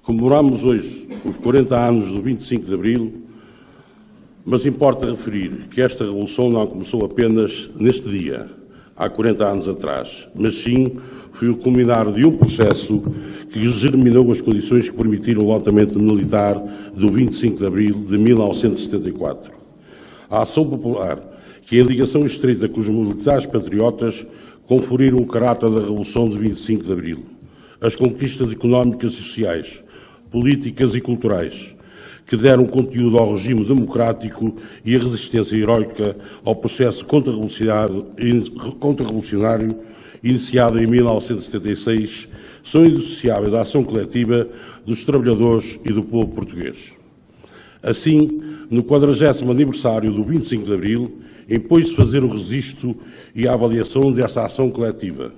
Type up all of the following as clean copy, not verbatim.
Comemoramos hoje os 40 anos do 25 de Abril, mas importa referir que esta revolução não começou apenas neste dia, há 40 anos atrás, mas sim foi o culminar de um processo que germinou as condições que permitiram o levantamento militar do 25 de Abril de 1974. A ação popular, que em ligação estreita com os militares patriotas, conferiram o caráter da Revolução de 25 de Abril. As conquistas económicas e sociais, políticas e culturais, que deram conteúdo ao regime democrático e a resistência heroica ao processo contra-revolucionário iniciado em 1976, são indissociáveis da ação coletiva dos trabalhadores e do povo português. Assim, no 40º aniversário do 25 de Abril, impôs-se fazer o registro e a avaliação dessa ação coletiva,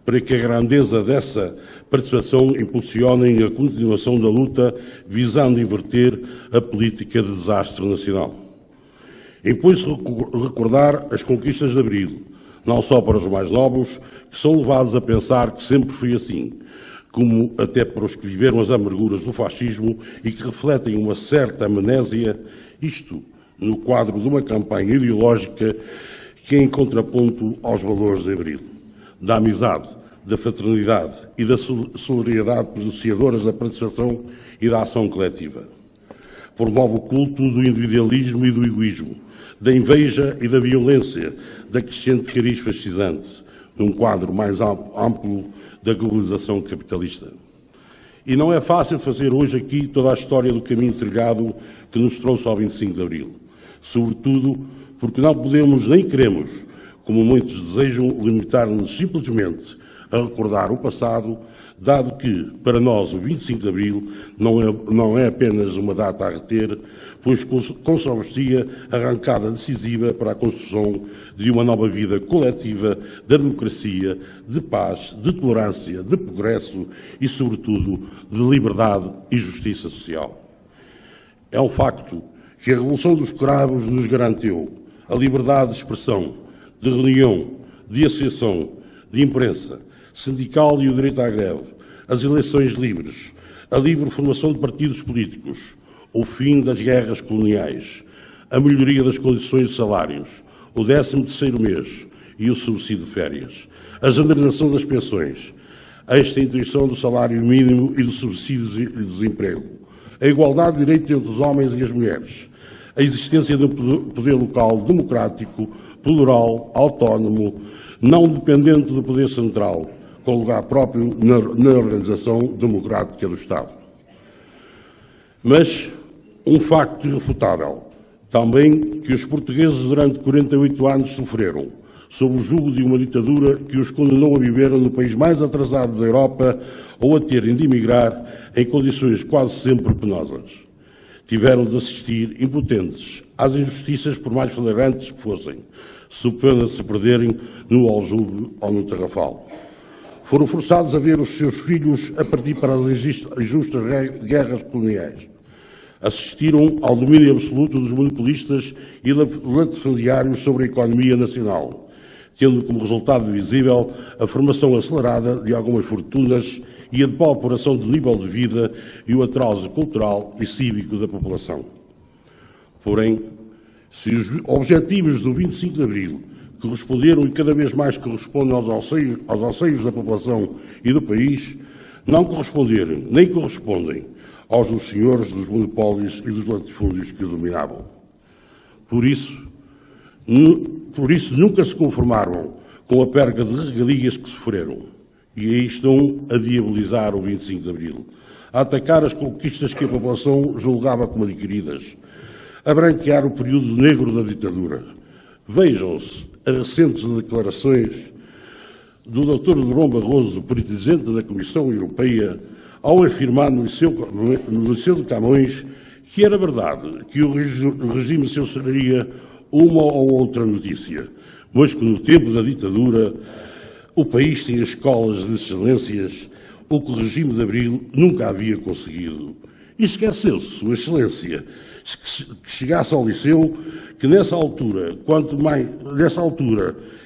para que a grandeza dessa participação impulsione a continuação da luta visando inverter a política de desastre nacional. Impõe-se recordar as conquistas de Abril, não só para os mais novos, que são levados a pensar que sempre foi assim, como até para os que viveram as amarguras do fascismo e que refletem uma certa amnésia, isto no quadro de uma campanha ideológica que é em contraponto aos valores de Abril, da amizade, da fraternidade e da solidariedade propiciadoras da participação e da ação coletiva. Promove o culto do individualismo e do egoísmo, da inveja e da violência, da crescente cariz fascisante, num quadro mais amplo da globalização capitalista. E não é fácil fazer hoje aqui toda a história do caminho trilhado que nos trouxe ao 25 de Abril, sobretudo porque não podemos nem queremos, como muitos desejam, limitar-nos simplesmente a recordar o passado, dado que, para nós, o 25 de Abril não é apenas uma data a reter, pois consubstia a arrancada decisiva para a construção de uma nova vida coletiva da democracia, de paz, de tolerância, de progresso e, sobretudo, de liberdade e justiça social. É um facto que a Revolução dos Cravos nos garantiu a liberdade de expressão, de reunião, de associação, de imprensa, sindical e o direito à greve, as eleições livres, a livre formação de partidos políticos, o fim das guerras coloniais, a melhoria das condições de salários, o 13º mês e o subsídio de férias, a generalização das pensões, a instituição do salário mínimo e do subsídio de desemprego, a igualdade de direitos entre os homens e as mulheres, a existência de um poder local democrático, plural, autónomo, não dependente do poder central, com lugar próprio na organização democrática do Estado. Mas um facto irrefutável, também que os portugueses durante 48 anos sofreram, sob o jugo de uma ditadura que os condenou a viver no país mais atrasado da Europa ou a terem de emigrar em condições quase sempre penosas. Tiveram de assistir, impotentes, às injustiças por mais flagrantes que fossem, sob pena de se perderem no aljube ou no tarrafal. Foram forçados a ver os seus filhos a partir para as injustas guerras coloniais. Assistiram ao domínio absoluto dos monopolistas e latifundiários sobre a economia nacional, tendo como resultado visível a formação acelerada de algumas fortunas e a depauperação do nível de vida e o atraso cultural e cívico da população. Porém, se os objetivos do 25 de Abril corresponderam e cada vez mais correspondem aos anseios da população e do país, não corresponderem nem correspondem aos dos senhores dos monopólios e dos latifúndios que o dominavam. Por isso nunca se conformaram com a perca de regalias que sofreram. E aí estão a diabolizar o 25 de Abril, a atacar as conquistas que a população julgava como adquiridas, a branquear o período negro da ditadura. Vejam-se as recentes declarações do Dr. Durão Barroso, presidente da Comissão Europeia, ao afirmar no Liceu de Camões que era verdade que o regime censuraria uma ou outra notícia, mas que no tempo da ditadura o país tinha escolas de excelências, o que o regime de Abril nunca havia conseguido. E esqueceu-se, Sua Excelência, que chegasse ao liceu, que nessa altura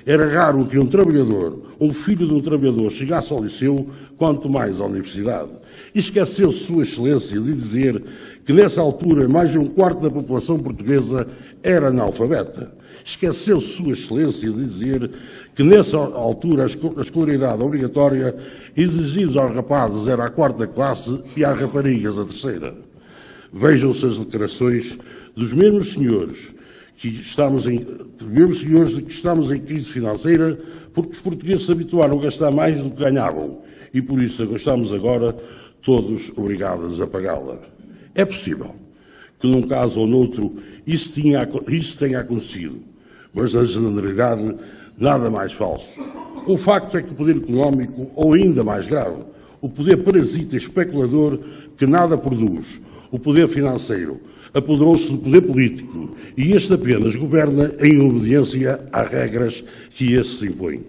era raro que um trabalhador, um filho de um trabalhador, chegasse ao liceu, quanto mais à universidade. E esqueceu-se Sua Excelência de dizer que, nessa altura, mais de um quarto da população portuguesa era analfabeta. Esqueceu-se Sua Excelência de dizer que, nessa altura, a escolaridade obrigatória exigida aos rapazes era a 4ª classe e às raparigas a 3ª. Vejam-se as declarações dos mesmos senhores que estamos em crise financeira, porque os portugueses se habituaram a gastar mais do que ganhavam e, por isso, estamos agora todos obrigados a pagá-la. É possível que, num caso ou noutro, isso tenha acontecido, mas, na generalidade, nada mais falso. O facto é que o poder económico, ou ainda mais grave, o poder parasita e especulador que nada produz, o poder financeiro, apoderou-se do poder político e este apenas governa em obediência às regras que esse se impõe.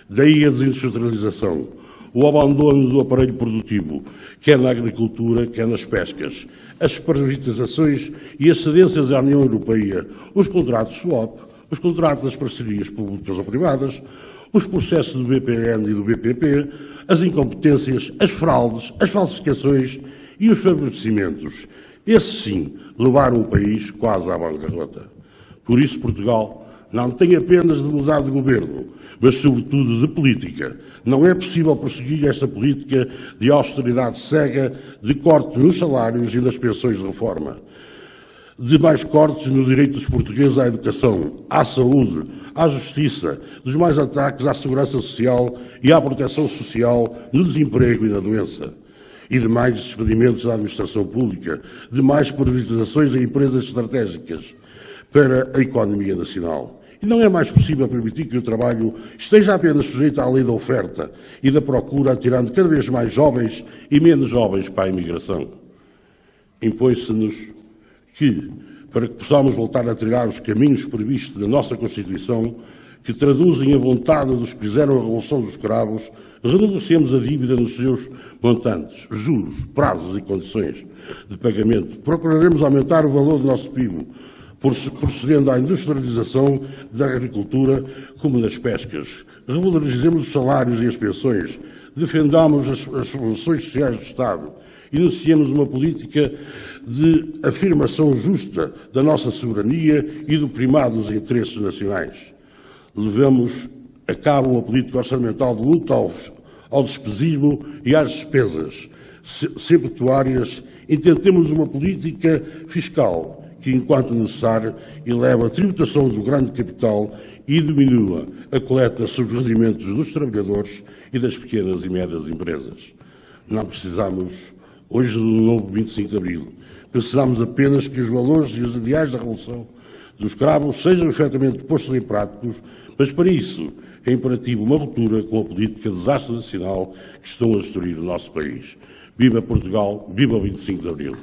Daí a desindustrialização, o abandono do aparelho produtivo, quer na agricultura, quer nas pescas, as privatizações e as cedências à União Europeia, os contratos swap, os contratos das parcerias públicas ou privadas, os processos do BPN e do BPP, as incompetências, as fraudes, as falsificações e os favorecimentos. Esses, sim, levaram o país quase à bancarrota. Por isso, Portugal não tem apenas de mudar de governo, mas, sobretudo, de política. Não é possível prosseguir esta política de austeridade cega, de corte nos salários e nas pensões de reforma, de mais cortes no direito dos portugueses à educação, à saúde, à justiça, dos mais ataques à segurança social e à proteção social, no desemprego e na doença, e de mais despedimentos da administração pública, de mais privatizações em empresas estratégicas para a economia nacional. E não é mais possível permitir que o trabalho esteja apenas sujeito à lei da oferta e da procura, atirando cada vez mais jovens e menos jovens para a imigração. Impõe-se-nos que, para que possamos voltar a trilhar os caminhos previstos da nossa Constituição, que traduzem a vontade dos que fizeram a Revolução dos Cravos, renegociemos a dívida nos seus montantes, juros, prazos e condições de pagamento. Procuraremos aumentar o valor do nosso PIB, procedendo à industrialização da agricultura como nas pescas. Revalorizemos os salários e as pensões, defendamos as soluções sociais do Estado, iniciemos uma política de afirmação justa da nossa soberania e do primado dos interesses nacionais. Levemos a cabo uma política orçamental de luta ao despesismo e às despesas sepultuárias. Intentemos uma política fiscal que, enquanto necessário, eleve a tributação do grande capital e diminua a coleta sobre os rendimentos dos trabalhadores e das pequenas e médias empresas. Não precisamos, hoje, do novo 25 de Abril. Precisamos apenas que os valores e os ideais da Revolução dos Cravos sejam efetivamente postos em práticos, mas para isso é imperativo uma ruptura com a política de desastre nacional que estão a destruir o nosso país. Viva Portugal, viva o 25 de Abril.